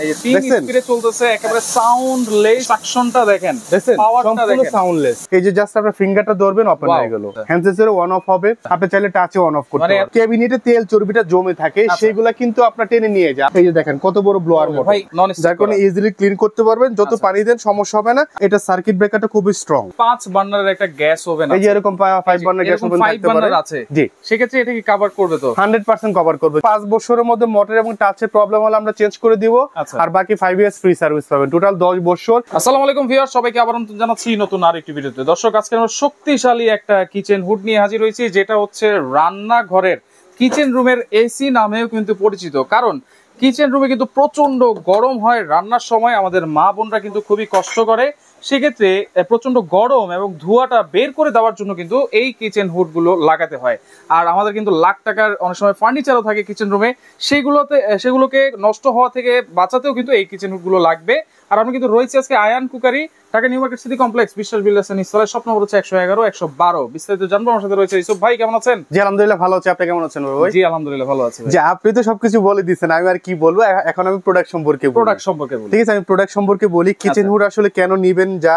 এই যে 3 স্পিডে চলতেছে, একেবারে সাউন্ডলেস, সাকশনটা দেখেন, পাওয়ারটা দেখেন, সাউন্ডলেস। এই যে জাস্ট আপনি ফিঙ্গারটা ধরবেন ওপেন হয়ে গেল, হ্যান্ড সেন্সরে অন অফ হবে, আপনি চাইলে টাচে অন অফ করতে পারবেন। ক্যাবিনেটে তেল চর্বিটা জমে থাকে সেগুলা কিন্তু আপনার টেনে নিয়ে যায়। এই যে দেখেন কত বড় ব্লোয়ার মোটর, ভাই নন স্টিক, যার কারণে ইজিলি ক্লিন করতে পারবেন, যত পানি দেন সমস্যা হবে না। এটা সার্কিট ব্রেকারটা খুবই স্ট্রং। 5 বার্নারের একটা গ্যাস ওভেন আছে, এই যে এরকম 5 বার্নার গ্যাস ওভেন থাকতে পারে আছে। জি, সেক্ষেত্রে এটা কি কভার করবে? তো 100% কভার করবে। 5 বছরের মধ্যে মোটর এবং টাচে প্রবলেম হলে আমরা চেঞ্জ করে দিব, আর বাকি 5 ইয়ার্স ফ্রি সার্ভিস পাবেন, টোটাল 10 বছর। আসসালামু আলাইকুম ভিউয়ার, সবাইকে আবার জানাচ্ছি নতুন আরেকটি ভিডিওতে। দর্শক, আজকে আমরা শক্তিশালী একটা কিচেন হুড নিয়ে হাজির হয়েছি, যেটা হচ্ছে রান্নাঘরের কিচেন রুমের এসি নামেও কিন্তু পরিচিত। কারণ কিচেন রুমে কিন্তু প্রচন্ড গরম হয় রান্নার সময়, আমাদের মা বোনরা কিন্তু খুবই কষ্ট করে। সেক্ষেত্রে প্রচন্ড গরম এবং ধোঁয়াটা বের করে দেওয়ার জন্য কিন্তু এই কিচেন হুড গুলো লাগাতে হয়। আর আমাদের কিন্তু লাখ টাকার অনেক সময় ফার্নিচারও থাকে কিচেন রুমে, সেগুলোকে নষ্ট হওয়া থেকে বাঁচাতেও কিন্তু এই কিচেন হুড গুলো লাগবে। আর আমি কিন্তু রয়েছি আজকে Ayan cookery, Dhaka new market city complex, Biswas builders and installer, shop number হচ্ছে 111 112। বিস্তারিত জানবো। আমার সাথে রয়েছে ইউসুফ ভাই, কেমন আছেন? জি আলহামদুলিল্লাহ ভালো আছি, আপনি কেমন আছেন ভাই? জি আলহামদুলিল্লাহ ভালো আছি। যে আপনি তো সবকিছু বলে দিয়েছেন, আমি আর কি বলবো। এখন আমি প্রোডাক্ট সম্পর্কে বলি। ঠিক আছে, আমি প্রোডাক্ট সম্পর্কে বলি। কিচেন হুড আসলে কেন নিবেন, যা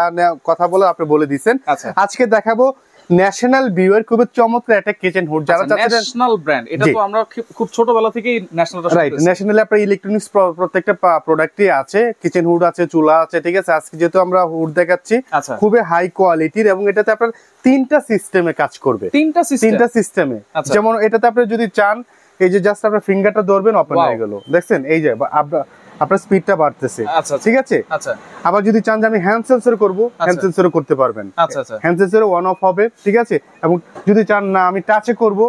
কথা বলে আপনি বলে দিয়েছেন। আজকে দেখাবো ন্যাশনাল ভিউয়ের খুব চমৎকার একটা কিচেন হুড, যারা ন্যাশনাল ব্র্যান্ড। এটা তো আমরা খুব ছোটবেলা থেকেই ন্যাশনালটা শুনতেছি। রাইট, ন্যাশনালি আপনার ইলেকট্রনিক্স প্রত্যেকটা প্রোডাক্টই আছে, কিচেন হুড আছে, চুলা আছে। ঠিক আছে, আজকে যেহেতু আমরা হুড দেখাচ্ছি খুবই হাই কোয়ালিটির, এবং এটাতে আপনার 3টা সিস্টেমে কাজ করবে। 3টা সিস্টেমে, যেমন এটাতে আপনি যদি চান, এই যে জাস্ট আপনার ফিঙ্গারটা ধরবেন ওপেন হয়ে গেল, দেখছেন? এই যে আপনার স্পিডটা বাড়তেছে। ঠিক আছে, আবার যদি চান যে আমি হ্যান্ড সেন্সর করব, হ্যান্ড সেন্সরও করতে পারবেন। হ্যান্ড সেন্সরে অন অফ হবে। ঠিক আছে, এবং যদি চান না আমি টাচে করব,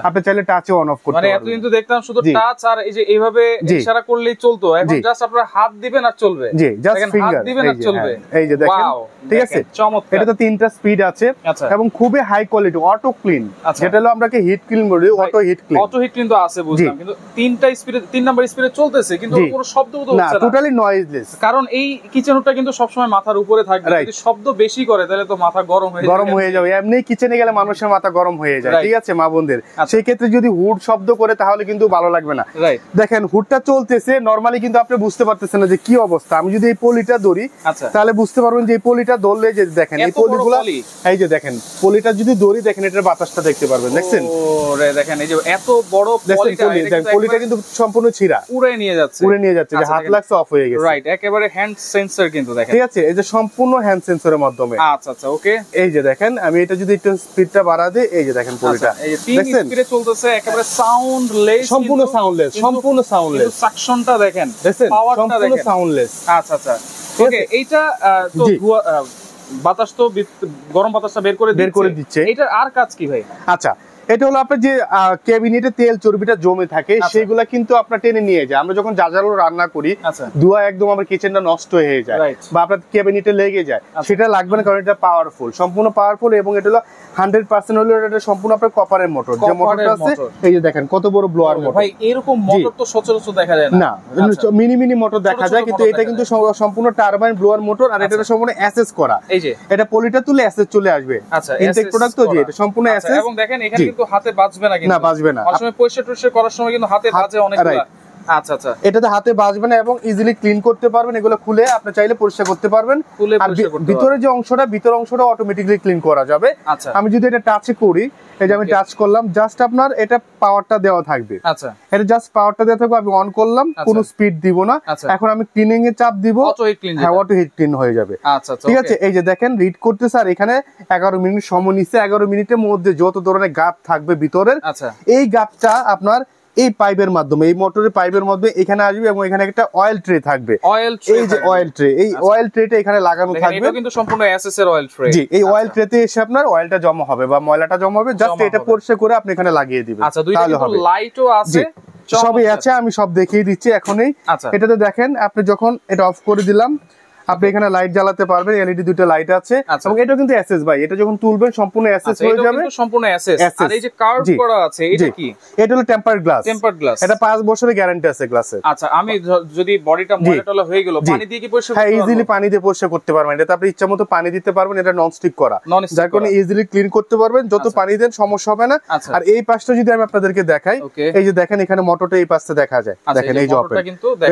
আপনি চাইলে টাচে অন অফ করতে পারবেন। মানে এতদিন তো দেখতাম শুধু টাচ, আর এই যে এইভাবে ইশারা করলেই চলতো, এখন জাস্ট আপনারা হাত দিবেন আর চলবে। জি, জাস্ট ফিঙ্গার দিবেন আর চলবে। এই যে দেখেন, ঠিক আছে, চমৎকার। এটাতে 3টা স্পিড আছে এবং খুবই হাই কোয়ালিটি, অটো ক্লিন, যেটা হলো আমরাকে হিট ক্লিন বলি। অটো হিট ক্লিন তো আছে বুঝলাম, কিন্তু 3টা স্পিডে 3 নাম্বার স্পিডে চলতেছে, কিন্তু কোনো শব্দ তো হচ্ছে না, টোটালি নয়েজলেস। কারণ এই কিচেন হুডটা কিন্তু সবসময় মাথার উপরে থাকবে, যদি শব্দ বেশি করে তাহলে তো মাথা গরম হয়ে যাবে। এমনি কিচেনে গেলে মানুষের মাথা গরম হয়ে যায়। ঠিক আছে, মা বোনদের সেই ক্ষেত্রে যদি হুড শব্দ করে তাহলে কিন্তু ভালো লাগবে না। দেখেন হুডটা চলতেছে নরমালি, কিন্তু আপনি বুঝতে পারতেছেন না যে কি অবস্থা। আমি যদি এই পলিটা ধরি তাহলে বুঝতে পারবেন যে এই পলিটা ধরলে যে দেখেন এই পলিগুলো, এই যে দেখেন পলিটা যদি ধরি, দেখেন এটার বাতাসটা দেখতে পারবেন। দেখছেন? ওরে দেখেন, এই যে এত বড় পলিটা কিন্তু সম্পূর্ণ ছিঁড়া, উড়ে নিয়ে যাচ্ছে, যে হাত লাগছে অফ হয়ে গেছে। রাইট, একেবারে হ্যান্ড সেন্সর কিন্তু দেখেন। ঠিক আছে, এই যে সম্পূর্ণ হ্যান্ড সেন্সরের মাধ্যমে। আচ্ছা ওকে। এই যে দেখেন, আমি এটা যদি একটু স্পিডটা বাড়া দেই, এই যে দেখেন পলিটা, এই যে 3 স্পিডে চলতেছে, একেবারে সাউন্ডলেস, সম্পূর্ণ সাউন্ডলেস, সাকশনটা দেখেন, দেখেন? পাওয়ারটা দেখেন, সাউন্ডলেস। আচ্ছা ওকে। এইটা তো বাতাস তো গরম বাতাসটা বের করে দিচ্ছে। এটার আর কাজ কি ভাই? আচ্ছা, এটা হলো আপনার যে ক্যাবিনেটে তেল চর্বিটা জমে থাকে সেগুলা কিন্তু আপনার টেনে নিয়ে যায়। আমরা যখন জাজালো রান্না করি, ধোঁয়া একদম আমার কিচেনটা নষ্ট হয়ে যায় বা আপনার ক্যাবিনেটে লেগে যায়, সেটা লাগবে না, কারণ এটা পাওয়ারফুল, সম্পূর্ণ পাওয়ারফুল। এবং এটা হলো 100% হলো এটা সম্পূর্ণ আপনার কপারের মোটর। যে মোটরটা আছে, এই যে দেখেন কত বড় ব্লোয়ার মোটর। ভাই এরকম মোটর তো সচরাচর দেখা যায় না। মিনি মোটর দেখা যায়, কিন্তু এটা কিন্তু সম্পূর্ণ টারবাইন ব্লোয়ার মোটর, আর এটা সম্পূর্ণ অ্যাসেস করা। এই যে এটা পলিটা তুলে অ্যাসেস চলে আসবে। ইনটেক প্রোডাক্ট তো, যে এটা সম্পূর্ণ অ্যাসেস। এবং দেখেন এখানে কিন্তু হাতে বাজবে না, কিন্তু বাজবে না। অনেক সময় পরিষ্কার করার সময় কিন্তু হাতে বাজে অনেকগুলো। আচ্ছা, এটাতে হাতে বাজবে না এবং ইজিলি ক্লিন করতে পারবেন। এগুলো খুলে আপনি চাইলে পরিষ্কার করতে পারবেন। আর ভিতরে যে অংশটা, ভিতর অংশটা অটোমেটিক্যালি ক্লিন করা যাবে। আমি যদি এটা টাচে করি, এই যে আমি টাচ করলাম, জাস্ট আপনার এটা পাওয়ারটা দেওয়া থাকবে। এটা জাস্ট পাওয়ারটা দেওয়া থাকবে, আমি অন করলাম, কোনো স্পিড দিব না। এখন আমি ক্লিনিং এ চাপ দিব, অটো হিট ক্লিন হয়ে যাবে। ঠিক আছে, এই যে দেখেন রিড করতেছে, আর এখানে 11 মিনিট সময় নিচ্ছে। 11 মিনিটের মধ্যে যত ধরনের গাপ থাকবে ভিতরের, এই গাপটা আপনার এই পাইপের মাধ্যমে, এই মোটরের পাইপের মাধ্যমে এখানে আসবে, এবং এখানে একটা অয়েল ট্রে থাকবে। এই যে অয়েল ট্রে, এই অয়েল ট্রেটা এখানে লাগানো থাকবে। এটা কিন্তু সম্পূর্ণ এসএস এর অয়েল ট্রে। জি, এই অয়েল ট্রেতে এসে আপনার অয়েলটা জমা হবে বা ময়লাটা জমা হবে, জাস্ট এটা পরিষ্কার করে আপনি এখানে লাগিয়ে দিবেন। আচ্ছা, দুইটা কিন্তু লাইটও আছে, সবই আছে, আমি সব দেখিয়ে দিচ্ছি এখনই। এটাতে দেখেন, আপনি যখন এটা অফ করে দিলাম, আপনি এখানে লাইট জ্বালাতে পারবেন, এলইডি দুটো লাইট আছে এবং এটা কিন্তু এসএস ভাই, এটা যখন তুলবেন সম্পূর্ণ এসএস হয়ে যাবে, এটা সম্পূর্ণ এসএস। আর এই যে কার্ভ করা আছে এটা কি? এটা হলো টেম্পারড গ্লাস। টেম্পারড গ্লাস, এটা 5 বছরের গ্যারান্টি আছে গ্লাসে। আচ্ছা, আমি যদি বডিটা ময়লা হয়ে গেল পানি দিয়ে কি পরিষ্কার করতে হ্যাঁ, পারবো? ইজিলি পানি দিয়ে পরিষ্কার করতে পারবেন। এটা আপনি ইচ্ছামতো পানি দিতে পারবেন, এটা নন স্টিক করা, যার কারণে ইজিলি ক্লিন করতে পারবেন, যত পানি দেন সমস্যা হবে না। আর এই পাশটা যদি আমি আপনাদেরকে দেখাই, এই যে দেখেন এখানে মোটরটা এই পাশে দেখা যায়, দেখেন এই যে ওপেন,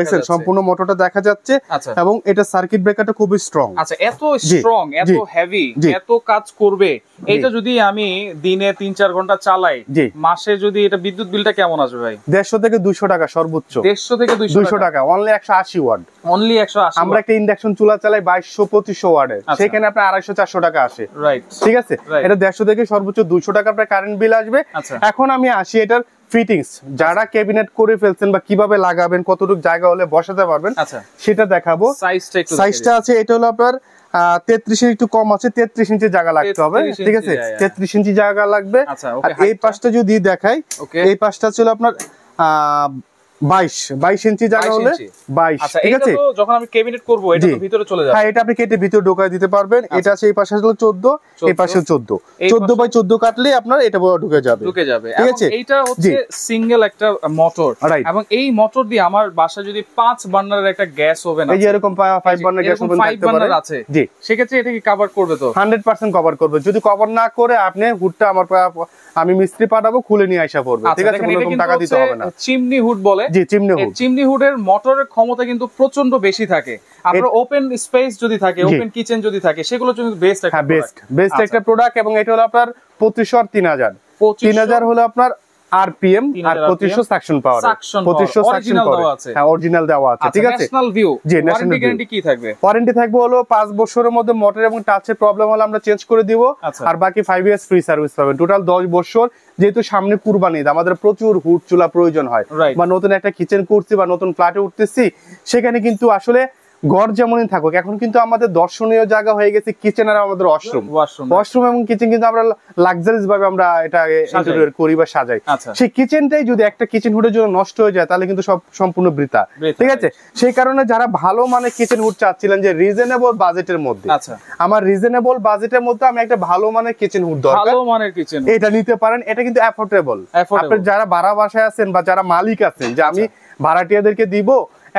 দেখেন সম্পূর্ণ মোটরটা দেখা যাচ্ছে এবং এটা সার্কিট ব্রেকারটা খুবই স্ট্রং। আচ্ছা, এত স্ট্রং, এত হেভি, এত কাজ করবে, এটা যদি আমি দিনে 3-4 ঘন্টা চালাই, মাসে যদি এটা বিদ্যুৎ বিলটা কেমন আসবে ভাই? 150 থেকে 200 টাকা সর্বোচ্চ। 150 থেকে 200 টাকা, অনলি 180 ওয়াট। অনলি 180। আমরা একটা ইন্ডাকশন চুলা চালাই 2200-2500 ওয়াটের, সেখানে আপনার 250-400 টাকা আসে। রাইট, ঠিক আছে। এটা 150 থেকে সর্বোচ্চ 200 টাকা আপনার কারেন্ট বিল আসবে। এখন আমি আসি এটার ফিটিংস, যারা ক্যাবিনেট করে ফেলছেন বা কিভাবে লাগাবেন, কতটুকু জায়গা হলে বসাতে পারবেন সেটা দেখাবো। সাইজটা আছে, এটা হলো আপনার 33 এর একটু কম আছে, 33 ইঞ্চি জায়গা লাগতে হবে। ঠিক আছে, 33 ইঞ্চি জায়গা লাগবে। আর এই পাশটা যদি দেখাই, এই পাশটা ছিল আপনার 22 ইঞ্চি জায়গা হলে 22। ঠিক আছে, যখন আমি ক্যাবিনেট করব এটা তো ভিতরে চলে যাবে। হ্যাঁ, এটা আপনি কেটে ভিতরে ঢোকায় দিতে পারবেন। এটা আছে এই পাশে হলো 14, এই পাশে 14 বাই 14 কাটলে আপনার এটা ঢুকে যাবে। ঠিক আছে, এইটা হচ্ছে সিঙ্গেল একটা মোটর, এবং এই মোটর দিয়ে আমার বাসায় যদি 5 বার্নারের একটা গ্যাস ওভেন আছে, এই যে এরকম 5 বার্নার গ্যাস ওভেন থাকতে পারে আছে, জি, সেক্ষেত্রে এটা কি কভার করবে? তো 100% কভার করবে। যদি কভার না করে আপনি হুডটা আমি মিস্ত্রি পাঠাবো, খুলে নিয়ে আসা পড়বে। ঠিক আছে, কোনো রকম টাকা দিতে হবে না। চিমনি হুড বলে, জি, চিমনি হুড। চিমনি হুডের মোটরের ক্ষমতা কিন্তু প্রচন্ড বেশি থাকে। আপনার ওপেন স্পেস যদি থাকে, ওপেন কিচেন যদি থাকে, সেগুলো কিন্তু বেস্ট একটা একটা প্রোডাক্ট। এবং এটা হলো আপনার 2500 আর 3000 হলো আপনার আরপিএম, আর 2500 সাকশন পাওয়ার, 2500 সাকশন পাওয়ার। হ্যাঁ, অরিজিনাল দেওয়া আছে। ঠিক আছে, ন্যাশনাল ভিউ। জি, ওয়ারেন্টি গ্যারান্টি কি থাকবে? ওয়ারেন্টি থাকবে হলো 5 বছরের মধ্যে মোটর এবং টাচের প্রবলেম হলে আমরা চেঞ্জ করে দিব, আর বাকি 5 ইয়ার্স ফ্রি সার্ভিস পাবেন। টোটাল 10 বছর। যেহেতু সামনে কুরবানি ঈদ, আমাদের প্রচুর হুড চুলা প্রয়োজন হয়, বা নতুন একটা কিচেন করছি বা নতুন ফ্ল্যাটে উঠতেছি, সেখানে কিন্তু আসলে ঘর যেমনই থাকুক, এখন কিন্তু আমাদের দর্শনীয় জায়গা হয়ে গেছে কিচেন আর আমাদের ওয়াশরুম এবং কিচেন কিন্তু আমরা লাক্সারিয়াস ভাবে আমরা এটা ইন্টেরিয়র করি বা সাজাই। সেই কিচেনটাই যদি একটা কিচেন হুডের জন্য নষ্ট হয়ে যায়, তাহলে কিন্তু সব সম্পূর্ণ বৃথা। ঠিক আছে, সেই কারণে যারা ভালো মানে কিচেন হুড চাচ্ছিলেন যে রিজনেবল বাজেটের মধ্যে, আমার রিজনেবল বাজেটের মধ্যে আমি একটা ভালো মানের কিচেন হুড দরকার, ভালো মানের কিচেন, এটা নিতে পারেন। এটা কিন্তু অ্যাফোর্ডেবল। আপনি যারা ভাড়া বাসায় আছেন বা যারা মালিক আছেন, যে আমি ভাড়াটিয়াদেরকে দিব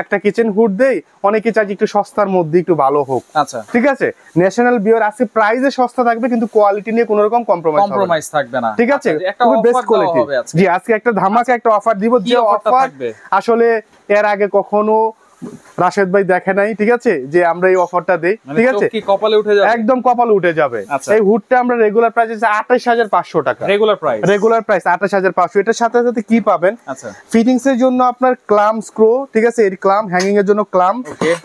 একটা কিচেন হুড দেই, অনেকে চাই একটু সস্তার মধ্যে একটু ভালো হোক। ঠিক আছে, ন্যাশনাল বিয়ার আছে, প্রাইসে সস্তা থাকবে কিন্তু কোয়ালিটি নিয়ে কোনো রকম কম্প্রোমাইজ থাকবে না। ঠিক আছে, খুব বেস্ট কোয়ালিটি। জি, আজকে একটা ধামাকা একটা অফার দিব, যে অফার আসলে এর আগে কখনো রাশেদ ভাই দেখে নাই। ঠিক আছে, যে আমরা এই অফারটা দেই। ঠিক আছে, কপালে উঠে যাবে, একদম কপালে উঠে যাবে। এই হুডটা আমরা রেগুলার প্রাইস আছে 28500 টাকা। Regular price 28500। এটার সাথে সাথে কি পাবেন? ফিটিংস এর জন্য আপনার ক্লাম স্ক্রু, ঠিক আছে, এই ক্লাম, হ্যাঙ্গিং এর জন্য ক্লাম,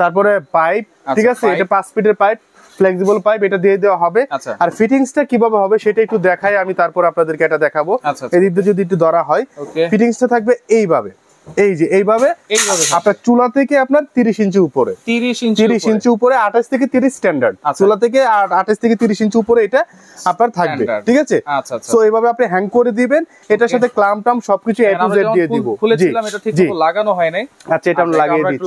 তারপরে পাইপ, ঠিক আছে, এটা 5 ফিটের পাইপ, ফ্লেক্সিবল পাইপ, এটা দিয়ে দেওয়া হবে। আর ফিটিংসটা কিভাবে হবে সেটা একটু দেখাই আমি, তারপর আপনাদেরকে এটা দেখাবো। এদিক দিয়ে যদি একটু ধরা হয়, ফিটিংসটা থাকবে এইভাবে, এই যে এইভাবে আপনার চুলা থেকে আপনার 30 ইঞ্চি উপরে, 30 ইঞ্চি উপরে, 28 থেকে 30 স্ট্যান্ডার্ড, চুলা থেকে 28 থেকে 30 ইঞ্চি উপরে এটা আপনার থাকবে। ঠিক আছে, সো এইভাবে আপনি হ্যাং করে দিবেন। এটার সাথে ক্লাম টাম সবকিছু এ টু জেড দিয়ে দিব। খুলেছিলাম, এটা ঠিকমতো লাগানো হয় নাই। আচ্ছা, এটা আমরা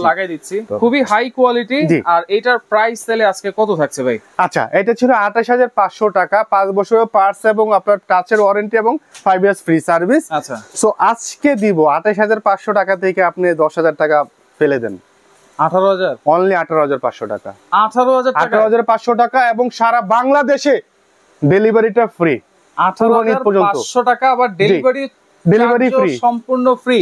লাগাই দিচ্ছি। খুবই হাই কোয়ালিটি। আর এটার প্রাইস তাহলে আজকে কত থাকছে ভাই? আচ্ছা, এটা ছিল 28500 টাকা, 5 বছরের পার্টস এবং আপনার টাচের ওয়ারেন্টি এবং 5 ইয়ার্স ফ্রি সার্ভিস। আচ্ছা, সো আজকে দিব 28500 টাকা থেকে আপনি 10000 টাকা ফেলে দেন। 18000, অনলি 18500 টাকা। 18500 টাকা, এবং সারা বাংলাদেশে ডেলিভারিটা ফ্রি। 18500 টাকা, আবার ডেলিভারি ফ্রি, সম্পূর্ণ ফ্রি।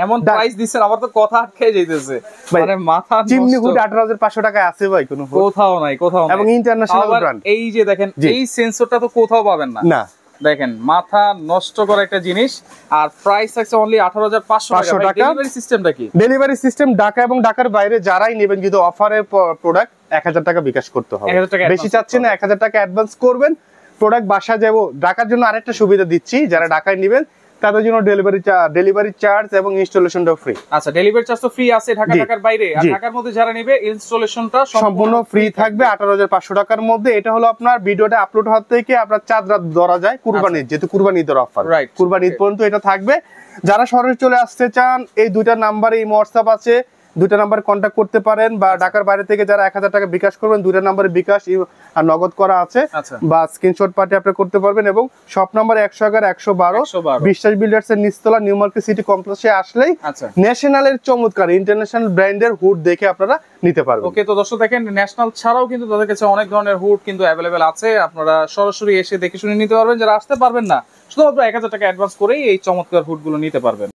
এমন প্রাইস দিছেন, আমার তো কথা আটকে যাইতেছে, মানে মাথা নষ্ট। চিমনি হুড 18500 টাকায় আছে ভাই, কোথাও নাই। এবং ইন্টারন্যাশনাল ব্র্যান্ড। এই যে দেখেন, এই সেন্সরটা তো কোথাও পাবেন না। দেখেন, মাথা নষ্ট করা একটা জিনিস। আর প্রাইস আছে অনলি 18500 টাকা। ডেলিভারি সিস্টেমটা কি? ডেলিভারি সিস্টেম ঢাকা এবং ঢাকার বাইরে যারাই নেবেন, যদি অফারের প্রোডাক্ট 1000 টাকা বিকাশ করতে হবে। বেশি চাচ্ছেন না, 1000 টাকা অ্যাডভান্স করবেন, প্রোডাক্ট বাসা যাব। ঢাকার জন্য আরেকটা সুবিধা দিচ্ছি, যারা ঢাকায় নেবেন তাদের জন্য ডেলিভারি চার্জ এবং ইনস্টলেশনটাও ফ্রি। আচ্ছা, ডেলিভারি চার্জ তো ফ্রি আছে ঢাকার বাইরে, আর ঢাকার মধ্যে যারা নেবে ইনস্টলেশনটা সম্পূর্ণ ফ্রি থাকবে 18500 টাকার মধ্যে। এটা হলো আপনার ভিডিওটা আপলোড হওয়ার থেকে আপনার 4 রাত ধরা যায় কুরবানির, যেহেতু কুরবানি ঈদের অফার, কুরবানি ঈদ পর্যন্ত এটা থাকবে। যারা সরাসরি চলে আসতে চান, এই দুইটা নাম্বারে এই হোয়াটসঅ্যাপ আছে, দুইটা নাম্বার কন্ট্যাক্ট করতে পারেন, বা ঢাকার বাইরে থেকে যারা 1000 টাকা বিকাশ করবেন, দুইটা নাম্বারে বিকাশ আর নগদ করা আছে, বা স্ক্রিনশট পাঠিয়ে আপনি করতে পারবেন। এবং শপ নাম্বার 111-112 বিশ্বাস বিল্ডার্স এর নিচতলা নিউ মার্কেট সিটি কমপ্লেক্সে আসলেই ন্যাশনালের চমৎকার ইন্টারন্যাশনাল ব্র্যান্ডের হুড দেখে আপনারা নিতে পারবেন। ওকে, তো দর্শক দেখেন ন্যাশনাল ছাড়াও কিন্তু তাদের কাছে অনেক ধরনের হুড কিন্তু অ্যাভেলেবেল আছে, আপনারা সরাসরি এসে দেখে শুনে নিতে পারবেন। যারা আসতে পারবেন না, শুধুমাত্র 1000 টাকা অ্যাডভান্স করেই এই চমৎকার হুড গুলো নিতে পারবেন।